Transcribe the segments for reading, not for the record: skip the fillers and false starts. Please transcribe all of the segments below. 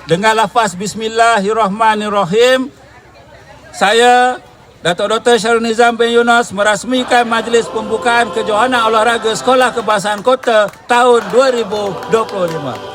dengan lafaz Bismillahirrahmanirrahim, saya Datuk Dr. Syarul Nizam bin Yunus merasmikan majlis pembukaan kejohanan olahraga Sekolah Kebangsaan Kota tahun 2025.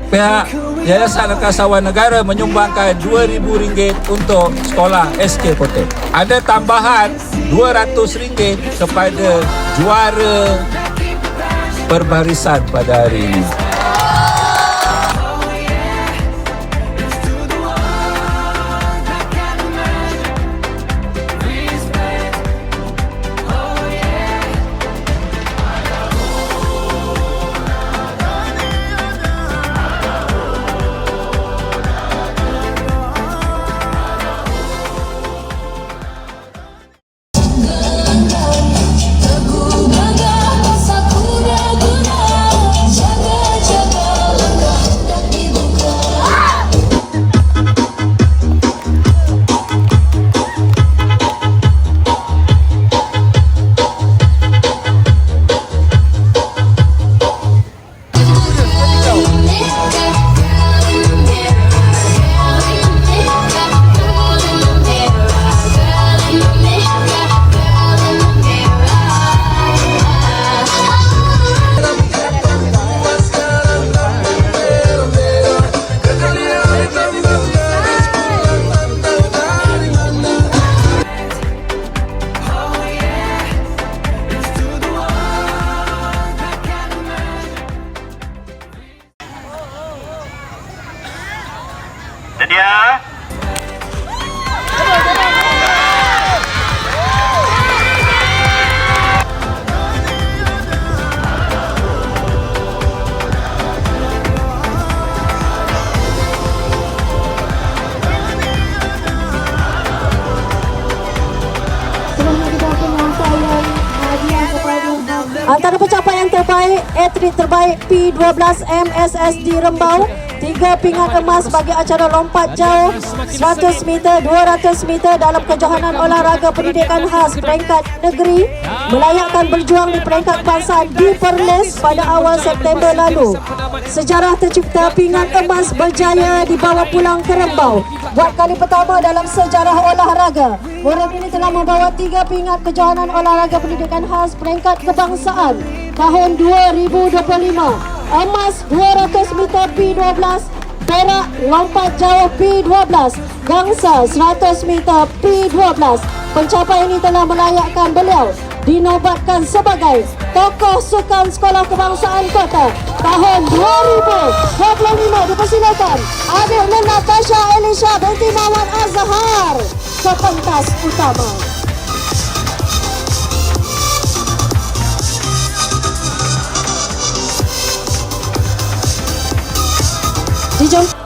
Pihak Yayasan Angkasawan Negara menyumbangkan RM2,000 untuk sekolah SK Kota. Ada tambahan RM200 kepada juara perbarisan pada hari ini. Sedia? Antara pencapaian terbaik, atlet terbaik P12 MSSD Rembau, 3 pingat emas bagi acara lompat jauh 100 meter, 200 meter dalam kejohanan olahraga pendidikan khas peringkat negeri, melayakkan berjuang di peringkat kebangsaan di Perlis pada awal September lalu. Sejarah tercipta pingat emas berjaya dibawa pulang ke Rembau. Buat kali pertama dalam sejarah olahraga, murid ini telah membawa 3 pingat kejohanan olahraga pendidikan khas peringkat kebangsaan tahun 2025. Emas 200 meter P12, perak lompat jauh P12, gangsa 100 meter P12. Pencapaian ini telah melayakkan beliau dinobatkan sebagai tokoh sukan Sekolah Kebangsaan Kota tahun 2025. Dipersilakan Adik Natasha Elisha binti Mawar Azhar ke pentas utama. Dijemput